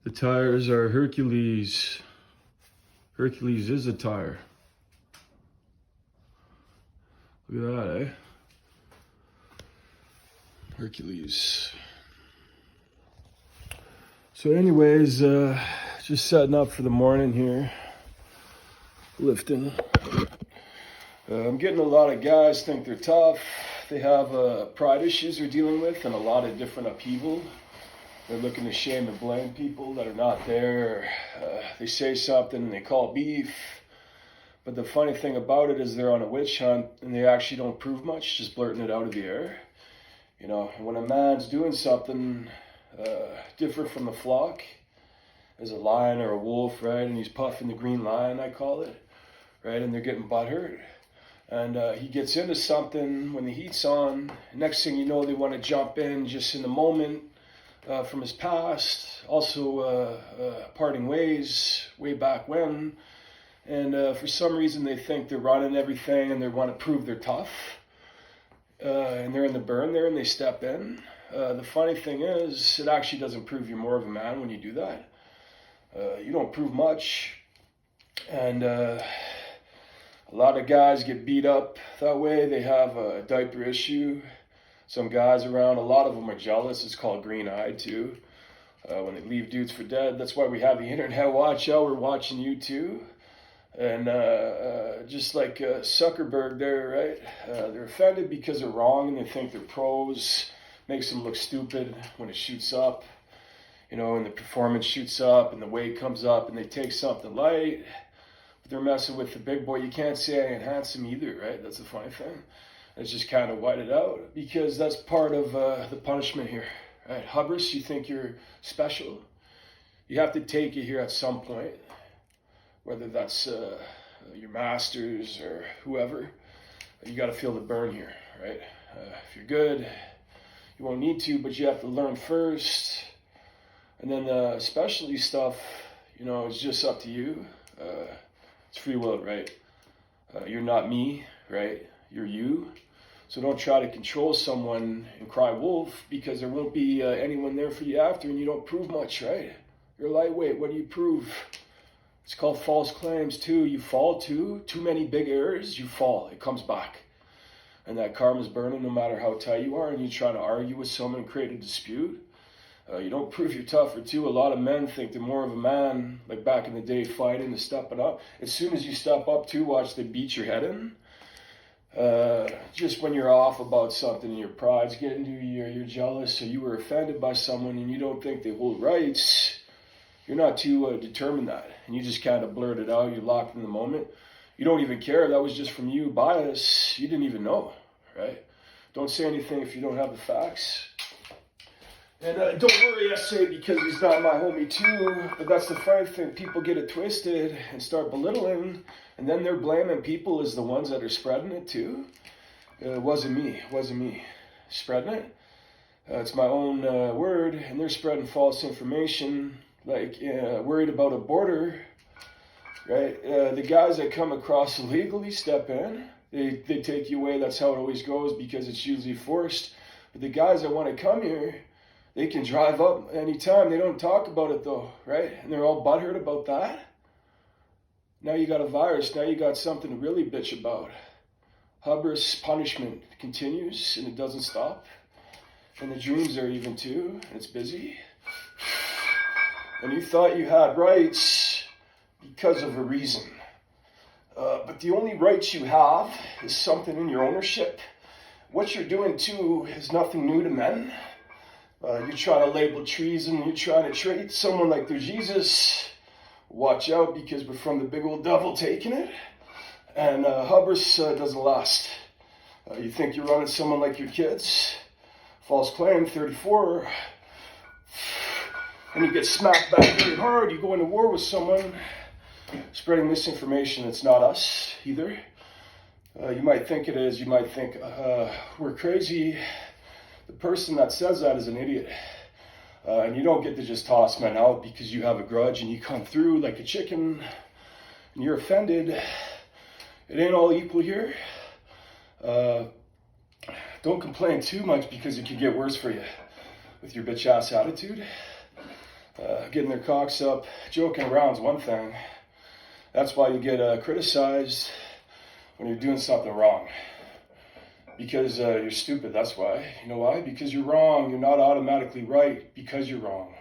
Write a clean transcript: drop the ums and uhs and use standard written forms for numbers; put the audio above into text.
The tires are Hercules. Hercules is a tire. Look at that, eh? Hercules. So anyways, just setting up for the morning here. Lifting. I'm getting a lot of guys think they're tough. They have pride issues they're dealing with and a lot of different upheaval. They're looking to shame and blame people that are not there. They say something and they call beef. But the funny thing about it is they're on a witch hunt and they actually don't prove much, just blurting it out of the air. You know, when a man's doing something different from the flock, as a lion or a wolf, right? And he's puffing the green lion, I call it, right? And they're getting butthurt. And he gets into something when the heat's on. Next thing you know, they want to jump in just in the moment from his past. Also, parting ways way back when. And for some reason, they think they're running everything and they want to prove they're tough. And they're in the burn there and they step in. The funny thing is, it actually doesn't prove you're more of a man when you do that. You don't prove much. And a lot of guys get beat up that way. They have a diaper issue. Some guys around, a lot of them are jealous. It's called green-eyed too. When they leave dudes for dead. That's why we have the internet. Watch out, we're watching you too. And just like Zuckerberg there, right? They're offended because they're wrong and they think they're pros. Makes them look stupid when it shoots up. You know, and the performance shoots up and the weight comes up and they take something light. But they're messing with the big boy. You can't say I ain't handsome either, right? That's the funny thing. It's just kind of whited out because that's part of the punishment here, right? Hubris, you think you're special. You have to take it here at some point, whether that's your masters or whoever. You got to feel the burn here, right? If you're good, you won't need to, but you have to learn first. And then the specialty stuff, you know, it's just up to you. It's free will, right? You're not me, right? You're you. So don't try to control someone and cry wolf because there won't be anyone there for you after and you don't prove much, right? You're lightweight. What do you prove? It's called false claims too. You fall too. Too many big errors, you fall. It comes back. And that karma's burning no matter how tight you are and you try to argue with someone and create a dispute. You don't prove you're tougher too. A lot of men think they're more of a man, like back in the day, fighting and stepping up. As soon as you step up too, watch they beat your head in. Just when you're off about something and your pride's getting to you, or you're jealous, or you were offended by someone and you don't think they hold rights, you're not too determined that. And you just kind of blurt it out. You're locked in the moment. You don't even care. That was just from you, bias. You didn't even know, right? Don't say anything if you don't have the facts. And don't worry, I say because he's not my homie too, but that's the funny thing. People get it twisted and start belittling, and then they're blaming people as the ones that are spreading it too. It wasn't me spreading it. It's my own word, and they're spreading false information, like worried about a border, right? The guys that come across illegally step in. They take you away. That's how it always goes because it's usually forced. But the guys that want to come here, they can drive up anytime. They don't talk about it though, right? And they're all butthurt about that. Now you got a virus. Now you got something to really bitch about. Hubris punishment continues and it doesn't stop. And the dreams are even too. And it's busy. And you thought you had rights because of a reason. But the only rights you have is something in your ownership. What you're doing too is nothing new to men. You're trying to label treason, you're trying to treat someone like they're Jesus. Watch out because we're from the big old devil taking it. And hubris doesn't last. You think you're running someone like your kids. False claim, 34. And you get smacked back really hard. You go into war with someone spreading misinformation. It's not us either. You might think it is. You might think we're crazy. The person that says that is an idiot. And you don't get to just toss men out because you have a grudge and you come through like a chicken and you're offended. It ain't all equal here. Don't complain too much because it could get worse for you with your bitch ass attitude. getting their cocks up. Joking around is one thing. That's why you get criticized when you're doing something wrong. Because you're stupid, that's why. You know why? Because you're wrong. You're not automatically right because you're wrong.